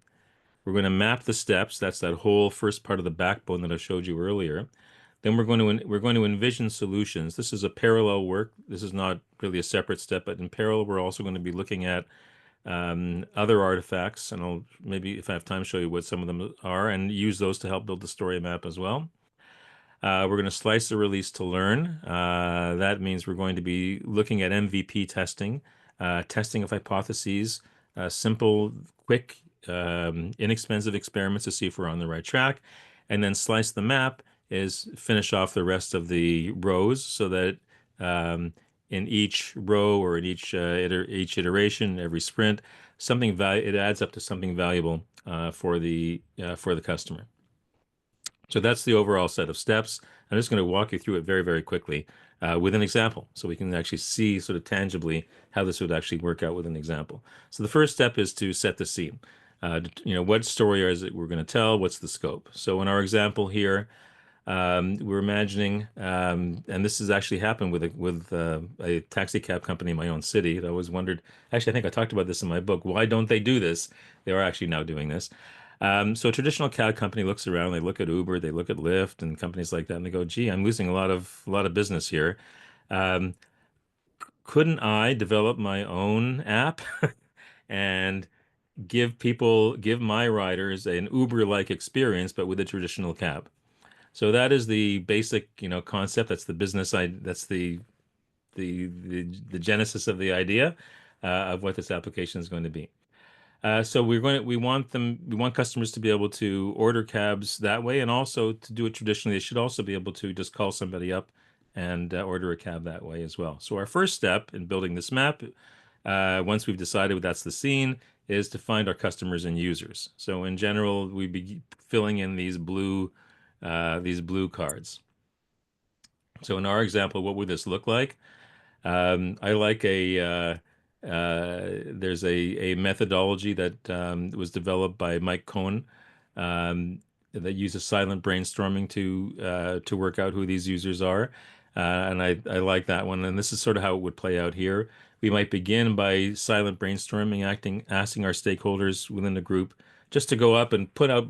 We're going to map the steps. That's that whole first part of the backbone that I showed you earlier. Then we're going to envision solutions. This is a parallel work. This is not really a separate step, but in parallel, we're also going to be looking at other artifacts, and I'll maybe, if I have time, show you what some of them are, and use those to help build the story map as well. We're going to slice the release to learn. That means we're going to be looking at MVP testing, testing of hypotheses, simple, quick, inexpensive experiments to see if we're on the right track. And then slice the map is finish off the rest of the rows so that in each row or in each iteration, every sprint, it adds up to something valuable for the customer. So that's the overall set of steps. I'm just going to walk you through it very, very quickly with an example so we can actually see sort of tangibly how this would actually work out with an example. So the first step is to set the scene. What story is it we're going to tell? What's the scope? So in our example here, we're imagining, and this has actually happened with a taxi cab company in my own city. I always wondered, actually, I think I talked about this in my book. Why don't they do this? They are actually now doing this. So a traditional cab company looks around, they look at Uber, they look at Lyft and companies like that, and they go, "Gee, I'm losing a lot of business here. Um, couldn't I develop my own app and give my riders an Uber-like experience, but with a traditional cab?" So that is the basic, concept. That's the business side. That's the genesis of the idea of what this application is going to be. So we want customers to be able to order cabs that way, and also to do it traditionally. They should also be able to just call somebody up and order a cab that way as well. So our first step in building this map, once we've decided that's the scene, is to find our customers and users. So in general, we be filling in these blue cards. So in our example, what would this look like? I like there's a methodology that was developed by Mike Cohn that uses silent brainstorming to work out who these users are. And I like that one. And this is sort of how it would play out here. We might begin by silent brainstorming, asking our stakeholders within the group just to go up and put out,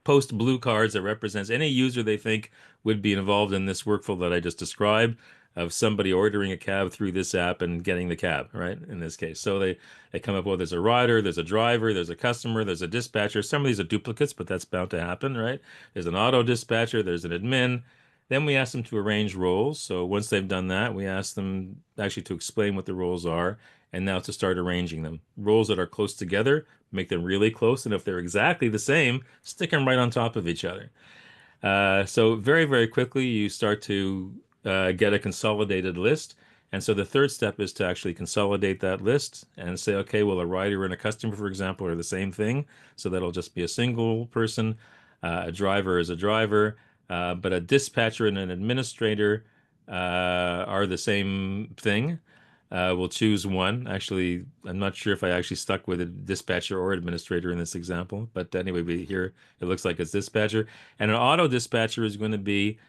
post blue cards that represents any user they think would be involved in this workflow that I just described of somebody ordering a cab through this app and getting the cab, right? In this case. So they come up with, there's a rider, there's a driver, there's a customer, there's a dispatcher. Some of these are duplicates, but that's bound to happen, right? There's an auto dispatcher, there's an admin. Then we ask them to arrange roles. So once they've done that, we ask them actually to explain what the roles are and now to start arranging them. Roles that are close together, make them really close. And if they're exactly the same, stick them right on top of each other. So very, very quickly, you start to get a consolidated list. And so the third step is to actually consolidate that list and say, okay, well, a rider and a customer, for example, are the same thing. So that'll just be a single person. A driver is a driver, but a dispatcher and an administrator are the same thing. We'll choose one. Actually, I'm not sure if I actually stuck with a dispatcher or administrator in this example, but anyway, here it looks like it's dispatcher. And an auto dispatcher is going to be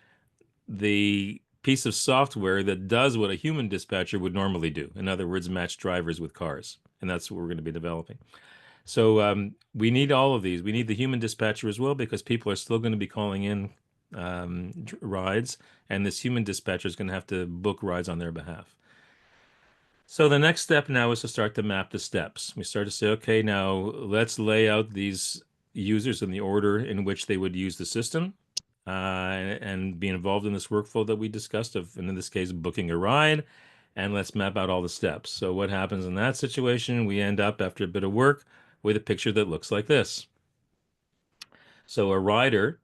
the piece of software that does what a human dispatcher would normally do. In other words, match drivers with cars. And that's what we're going to be developing. So we need all of these. We need the human dispatcher as well because people are still going to be calling in rides, and this human dispatcher is going to have to book rides on their behalf. So the next step now is to start to map the steps. We start to say, okay, now let's lay out these users in the order in which they would use the system, and be involved in this workflow that we discussed of, and in this case, booking a ride. And let's map out all the steps. So what happens in that situation? We end up, after a bit of work, with a picture that looks like this. So a rider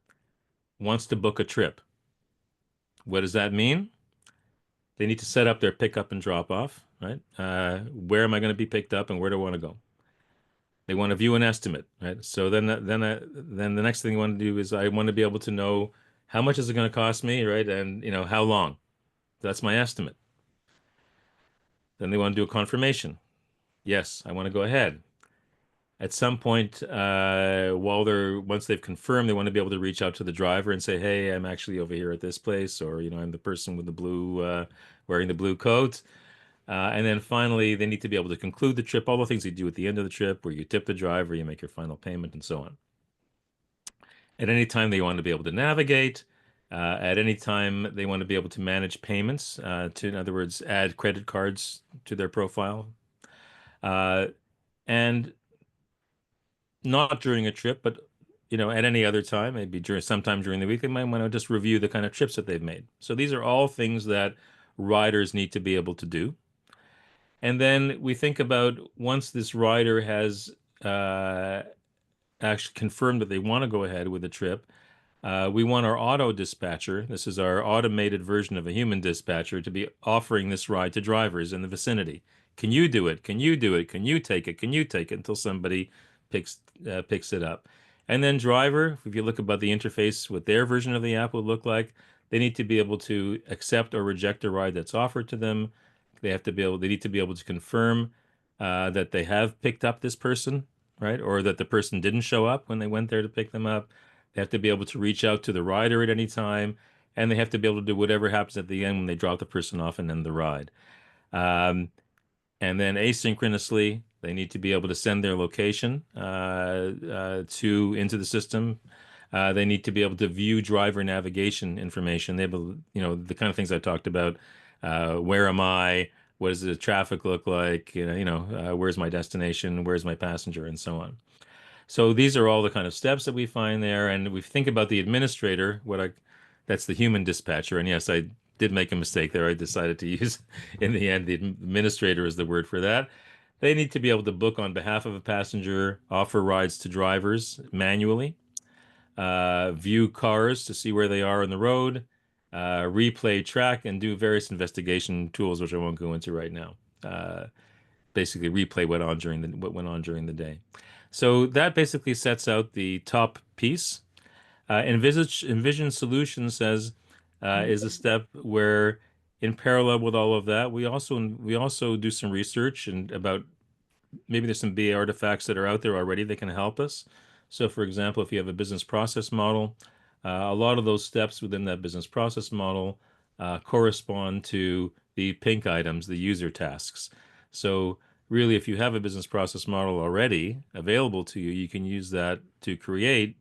wants to book a trip. What does that mean? They need to set up their pickup and drop off, right? Where am I going to be picked up and where do I want to go? They want to view an estimate, right? So then the next thing I want to do is I want to be able to know how much is it going to cost me, right? And how long. That's my estimate. Then they want to do a confirmation. Yes, I want to go ahead. At some point, once they've confirmed, they want to be able to reach out to the driver and say, "Hey, I'm actually over here at this place," or I'm the person with the blue, wearing the blue coat. And then finally, they need to be able to conclude the trip, all the things you do at the end of the trip, where you tip the driver, you make your final payment, and so on. At any time, they want to be able to navigate. At any time, they want to be able to manage payments, in other words, add credit cards to their profile. And not during a trip, but at any other time, maybe sometime during the week, they might want to just review the kind of trips that they've made. So these are all things that riders need to be able to do. And then we think about, once this rider has actually confirmed that they want to go ahead with the trip, we want our auto dispatcher, this is our automated version of a human dispatcher, to be offering this ride to drivers in the vicinity. Can you do it? Can you do it? Can you take it? Can you take it? Until somebody picks it up. And then driver, if you look about the interface, what their version of the app would look like, they need to be able to accept or reject a ride that's offered to them. They need to be able to confirm that they have picked up this person, right? Or that the person didn't show up when they went there to pick them up. They have to be able to reach out to the rider at any time, and they have to be able to do whatever happens at the end when they drop the person off and end the ride. And then asynchronously, they need to be able to send their location into the system. They need to be able to view driver navigation information. They able, the kind of things I talked about. Where am I? What does the traffic look like? Where's my destination? Where's my passenger? And so on. So these are all the kind of steps that we find there. And we think about the administrator, that's the human dispatcher. And yes, I did make a mistake there. I decided to use, in the end, the administrator is the word for that. They need to be able to book on behalf of a passenger, offer rides to drivers manually, view cars to see where they are on the road, replay, track, and do various investigation tools, which I won't go into right now. Basically replay what went on during the day. So that basically sets out the top piece. Envision Solutions says is a step where, in parallel with all of that, we also do some research and about, maybe there's some BA artifacts that are out there already that can help us. So, for example, if you have a business process model, a lot of those steps within that business process model correspond to the pink items, the user tasks. So really, if you have a business process model already available to you, you can use that to create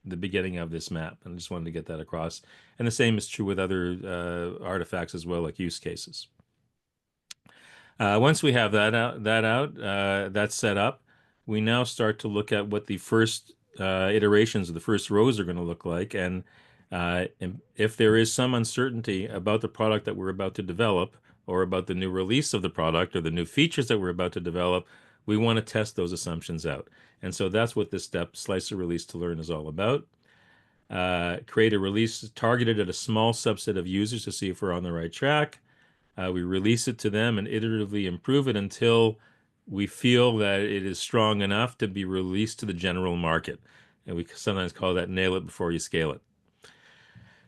the beginning of this map. And I just wanted to get that across. And the same is true with other artifacts as well, like use cases. Once we have that set up, we now start to look at what the first iterations of the first rows are going to look like. And if there is some uncertainty about the product that we're about to develop, or about the new release of the product, or the new features that we're about to develop, we want to test those assumptions out. And so that's what this step, slice or release to learn, is all about. Create a release targeted at a small subset of users to see if we're on the right track. We release it to them and iteratively improve it until we feel that it is strong enough to be released to the general market. And we sometimes call that nail it before you scale it.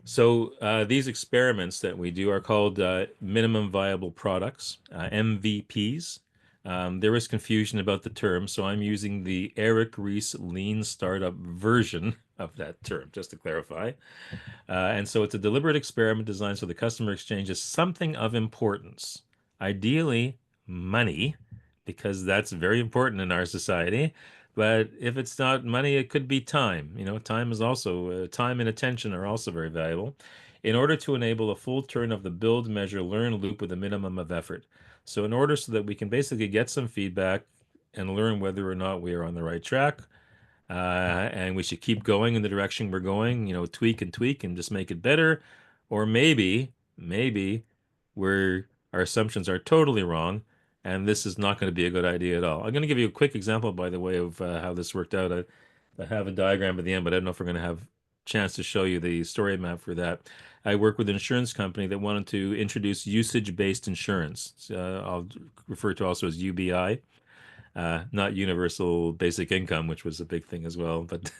So these experiments that we do are called minimum viable products, MVPs. There is confusion about the term, so I'm using the Eric Ries Lean Startup version of that term, just to clarify. And so it's a deliberate experiment designed so the customer exchanges something of importance, ideally money, because that's very important in our society. But if it's not money, it could be time. Time is also, time and attention are also very valuable, in order to enable a full turn of the build, measure, learn loop with a minimum of effort. So in order so that we can basically get some feedback and learn whether or not we are on the right track, and we should keep going in the direction we're going, tweak and tweak and just make it better. Or maybe our assumptions are totally wrong, and this is not going to be a good idea at all. I'm going to give you a quick example, by the way, of how this worked out. I have a diagram at the end, but I don't know if we're going to have a chance to show you the story map for that. I work with an insurance company that wanted to introduce usage-based insurance. I'll refer to also as UBI, not universal basic income, which was a big thing as well. But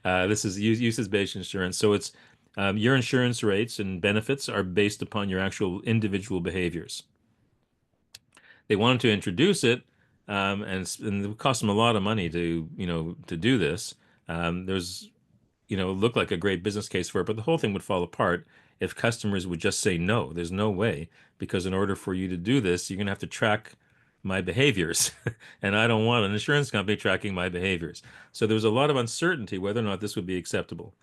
this is usage-based insurance. So it's your insurance rates and benefits are based upon your actual individual behaviors. They wanted to introduce it, and it cost them a lot of money to do this. There's look like a great business case for it, but the whole thing would fall apart if customers would just say no. There's no way, because in order for you to do this, you're going to have to track my behaviors. And I don't want an insurance company tracking my behaviors. So there was a lot of uncertainty whether or not this would be acceptable.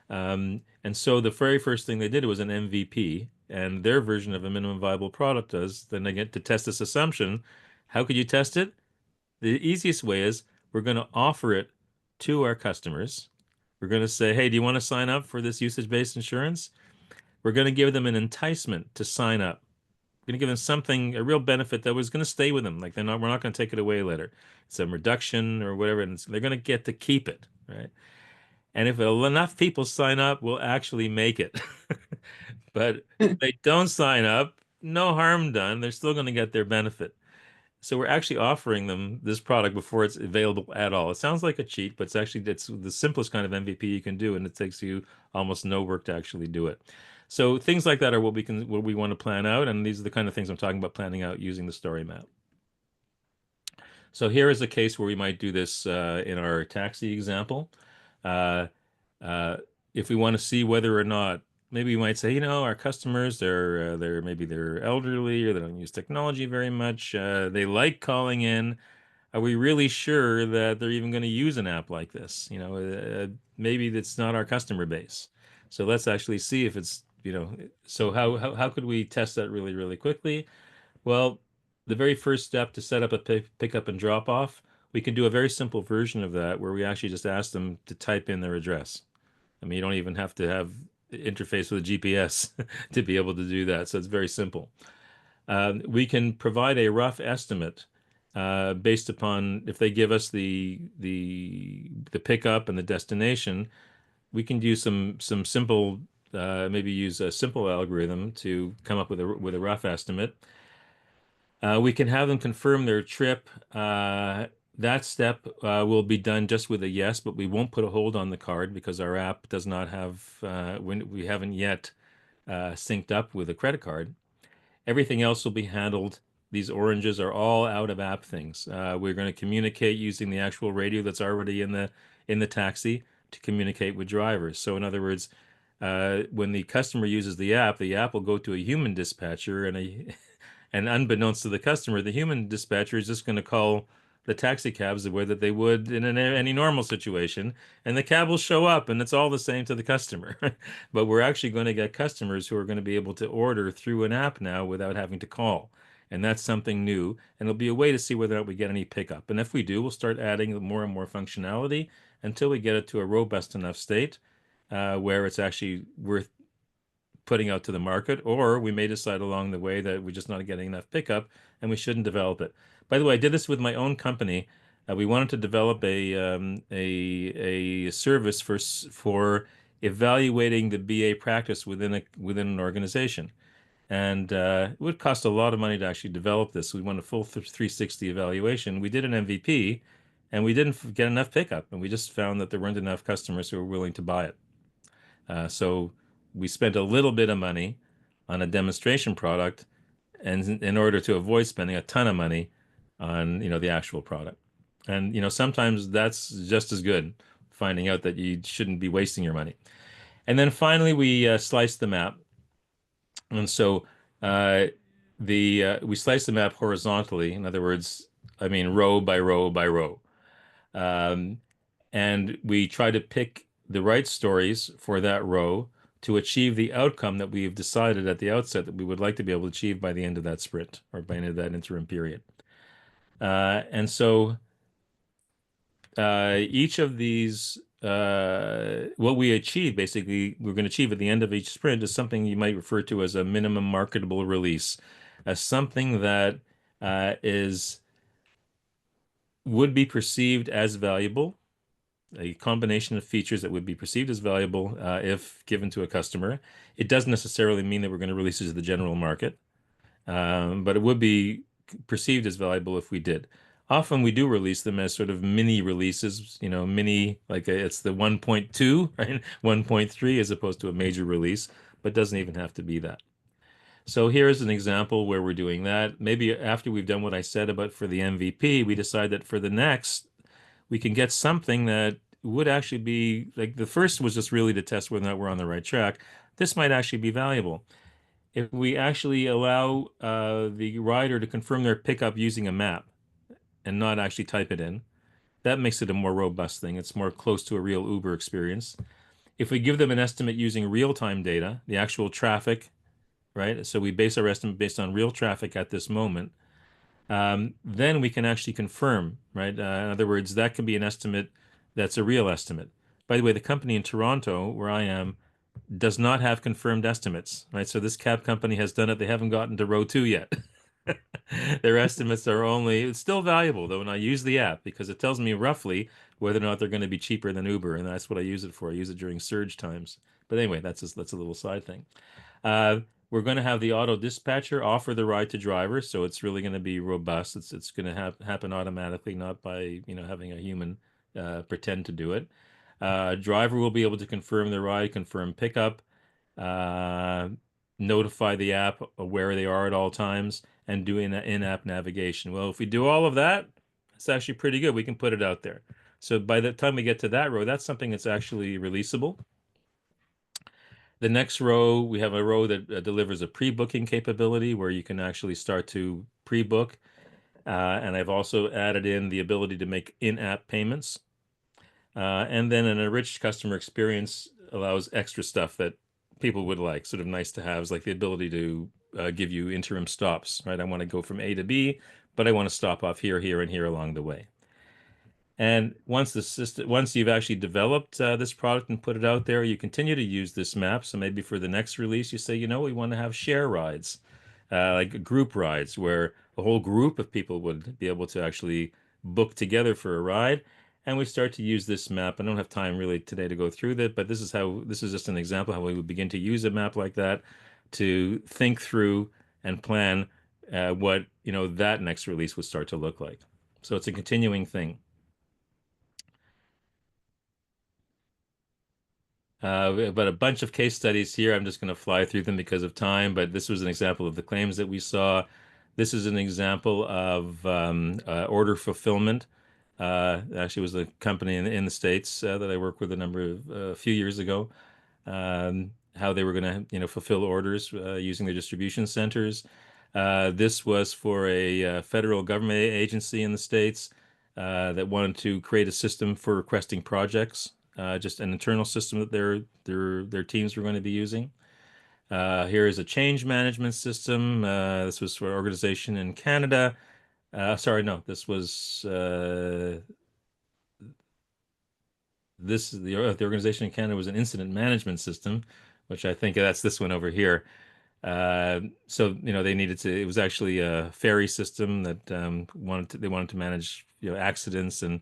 And so the very first thing they did was an MVP, and their version of a minimum viable product does. Then they get to test this assumption. How could you test it? The easiest way is we're going to offer it to our customers. We're going to say, hey, do you want to sign up for this usage-based insurance? We're going to give them an enticement to sign up. We're going to give them something, a real benefit that was going to stay with them. Like we're not going to take it away later. It's a reduction or whatever, and they're going to get to keep it, right? And if enough people sign up, we'll actually make it. But if they don't sign up, no harm done. They're still going to get their benefit. So we're actually offering them this product before it's available at all. It sounds like a cheat, but it's the simplest kind of MVP you can do, and it takes you almost no work to actually do it. So things like that are what we want to plan out, and these are the kind of things I'm talking about planning out using the story map. So here is a case where we might do this in our taxi example. Uh, uh, if we want to see whether or not, maybe we might say, our customers, maybe they're elderly or they don't use technology very much. They like calling in. Are we really sure that they're even going to use an app like this? Maybe that's not our customer base. So let's actually see if it's, so how could we test that really, really quickly? Well, the very first step to set up a pickup and drop off, we can do a very simple version of that where we actually just ask them to type in their address. I mean, you don't even have to have interface with a GPS to be able to do that. So it's very simple. We can provide a rough estimate based upon if they give us the pickup and the destination. We can use some simple maybe use a simple algorithm to come up with a rough estimate. We can have them confirm their trip. That step will be done just with a yes, but we won't put a hold on the card because our app does not have, we haven't yet synced up with a credit card. Everything else will be handled. These oranges are all out of app things. We're going to communicate using the actual radio that's already in the taxi to communicate with drivers. So in other words, when the customer uses the app will go to a human dispatcher, and unbeknownst to the customer, the human dispatcher is just going to call the taxi cabs the way that they would in any normal situation, and the cab will show up, and it's all the same to the customer. But we're actually going to get customers who are going to be able to order through an app now without having to call. And that's something new, and it'll be a way to see whether or not we get any pickup. And if we do, we'll start adding more and more functionality until we get it to a robust enough state where it's actually worth putting out to the market, or we may decide along the way that we're just not getting enough pickup and we shouldn't develop it. By the way, I did this with my own company. We wanted to develop a service for evaluating the BA practice within an organization, and it would cost a lot of money to actually develop this. We want a full 360 evaluation. We did an MVP, and we didn't get enough pickup, and we just found that there weren't enough customers who were willing to buy it. So we spent a little bit of money on a demonstration product, and in order to avoid spending a ton of money on, the actual product. And, sometimes that's just as good, finding out that you shouldn't be wasting your money. And then finally, we sliced the map. And so we sliced the map horizontally. In other words, I mean, row by row by row. Um, and we try to pick the right stories for that row to achieve the outcome that we've decided at the outset that we would like to be able to achieve by the end of that sprint or by the end of that interim period. And so each of these, what we achieve, basically, we're going to achieve at the end of each sprint is something you might refer to as a minimum marketable release, as something that is would be perceived as valuable, a combination of features that would be perceived as valuable if given to a customer. It doesn't necessarily mean that we're going to release it to the general market, but it would be perceived as valuable if we did. Often we do release them as sort of mini releases, mini, like it's the 1.2, right? 1.3 as opposed to a major release, but doesn't even have to be that. So here's an example where we're doing that. Maybe after we've done what I said about for the MVP, we decide that for the next, we can get something that would actually be like the first was just really to test whether or not we're on the right track. This might actually be valuable. If we actually allow the rider to confirm their pickup using a map and not actually type it in, that makes it a more robust thing. It's more close to a real Uber experience. If we give them an estimate using real-time data, the actual traffic, right? So we base our estimate based on real traffic at this moment. Then we can actually confirm, right? In other words, that can be an estimate that's a real estimate. By the way, the company in Toronto, where I am, does not have confirmed estimates, right? So this cab company has done it. They haven't gotten to row two yet. Their estimates are only, it's still valuable though when I use the app because it tells me roughly whether or not they're going to be cheaper than Uber, and that's what I use it for. I use it during surge times. But anyway, that's a little side thing. Uh, we're going to have the auto dispatcher offer the ride to drivers, so it's really going to be robust. It's going to happen automatically, not by having a human pretend to do it. Driver will be able to confirm the ride, confirm pickup, uh, notify the app of where they are at all times, and do in-app navigation. Well, if we do all of that, it's actually pretty good. We can put it out there. So by the time we get to that row, that's something that's actually releasable. The next row, we have a row that delivers a pre-booking capability where you can actually start to pre-book. And I've also added in the ability to make in-app payments. And then an enriched customer experience allows extra stuff that people would like, sort of nice to have, like the ability to give you interim stops, right? I want to go from A to B, but I want to stop off here, here, and here along the way. And once you've actually developed this product and put it out there, you continue to use this map. So maybe for the next release, you say, we want to have share rides, like group rides, where a whole group of people would be able to actually book together for a ride. And we start to use this map. I don't have time really today to go through that, but this is just an example how we would begin to use a map like that to think through and plan what that next release would start to look like. So it's a continuing thing. But a bunch of case studies here. I'm just going to fly through them because of time, but this was an example of the claims that we saw. This is an example of order fulfillment. Actually, was a company in the States that I worked with a few years ago. How they were going to, fulfill orders using their distribution centers. This was for a federal government agency in the States that wanted to create a system for requesting projects, just an internal system that their teams were going to be using. Here is a change management system. This was for an organization in Canada. Sorry, no, this was the organization in Canada was an incident management system, which I think that's this one over here. So they needed to. It was actually a ferry system that they wanted to manage accidents and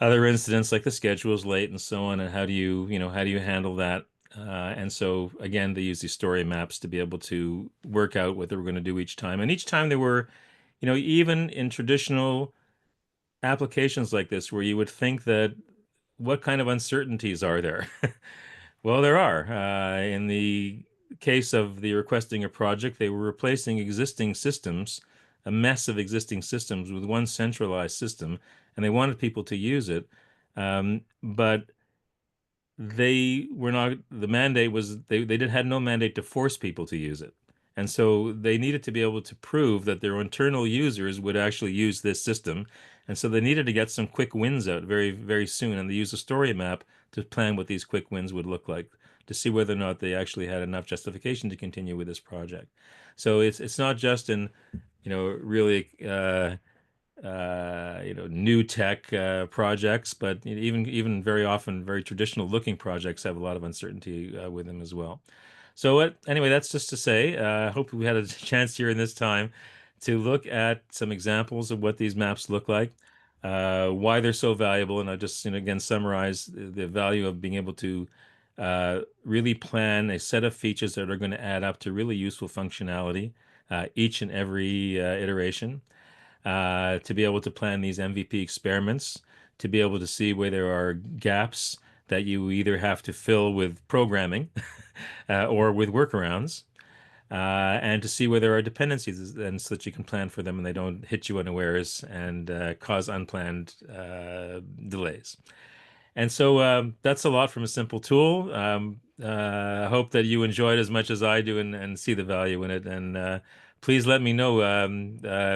other incidents like the schedule is late and so on. And how do you handle that? And so again, they use these story maps to be able to work out what they were going to do each time. And each time they were, even in traditional applications like this, where you would think that what kind of uncertainties are there? Well, there are. In the case of the requesting a project, they were replacing existing systems, a mess of existing systems with one centralized system, and they wanted people to use it. But the mandate was had no mandate to force people to use it. And so they needed to be able to prove that their internal users would actually use this system. And so they needed to get some quick wins out very, very soon. And they used a story map to plan what these quick wins would look like to see whether or not they actually had enough justification to continue with this project. So it's not just in, really new tech projects, but even very often very traditional looking projects have a lot of uncertainty with them as well. So anyway, that's just to say, I hope we had a chance here in this time to look at some examples of what these maps look like, why they're so valuable, and I'll just again summarize the value of being able to really plan a set of features that are going to add up to really useful functionality each and every iteration. To be able to plan these MVP experiments, to be able to see where there are gaps that you either have to fill with programming or with workarounds, and to see where there are dependencies, and so that you can plan for them and they don't hit you unawares and cause unplanned delays. And so that's a lot from a simple tool. I hope that you enjoy it as much as I do and see the value in it. And please let me know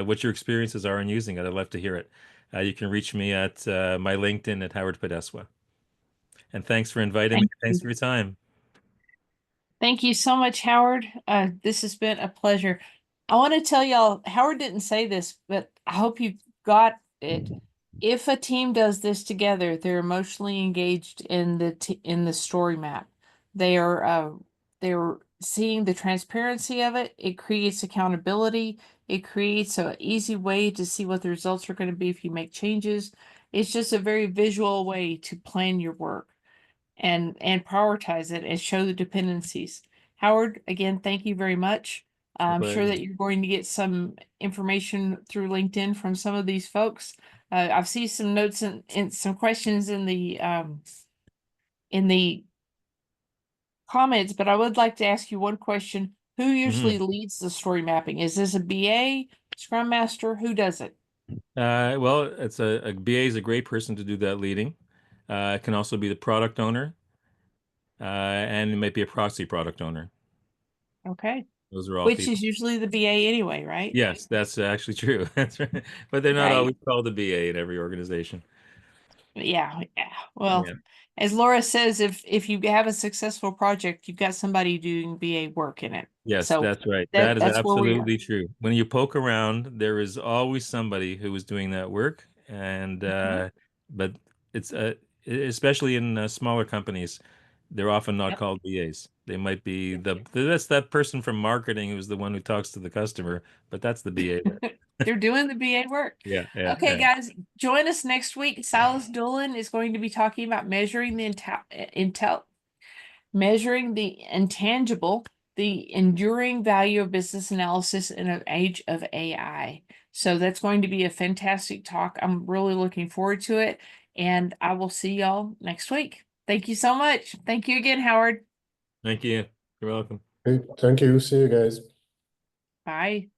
what your experiences are in using it. I'd love to hear it. You can reach me at my LinkedIn at HowardPodeswa. And thanks for inviting me. Thank Thanks you. for your time. Thank you so much, Howard. This has been a pleasure. I want to tell y'all, Howard didn't say this, but I hope you got it. If a team does this together, they're emotionally engaged in the story map. They're seeing the transparency of it. It creates accountability. It creates an easy way to see what the results are going to be if you make changes. It's just a very visual way to plan your work and prioritize it and show the dependencies. Howard, again, thank you very much. My I'm sure pleasure. that you're going to get some information through LinkedIn from some of these folks. I've seen some notes and some questions in the comments, but I would like to ask you one question. Who usually leads the story mapping? Is this a BA, Scrum Master? Who does it? Well, it's a BA is a great person to do that leading. It can also be the product owner, and it might be a proxy product owner. Okay. Those are all Which people. is usually the BA anyway, right? Yes, that's actually true. That's right. But they're not Right. always called a BA in every organization. Yeah. Well, Yeah. as Laura says, if you have a successful project, you've got somebody doing BA work in it. Yes, So that's right. That is that's where we are. absolutely true. When you poke around, there is always somebody who is doing that work, and Mhm. but it's especially in smaller companies, they're often not Yep. called BAs. They might be that's that person from marketing who's the one who talks to the customer, but that's the BA there. They're doing the BA work. Yeah, yeah, Okay, yeah. guys, join us next week. Silas Doolin is going to be talking about measuring the intangible, the enduring value of business analysis in an age of AI. So that's going to be a fantastic talk. I'm really looking forward to it. And I will see y'all next week. Thank you so much. Thank you again, Howard. Thank you. You're welcome. Great. Thank you. See you guys. Bye.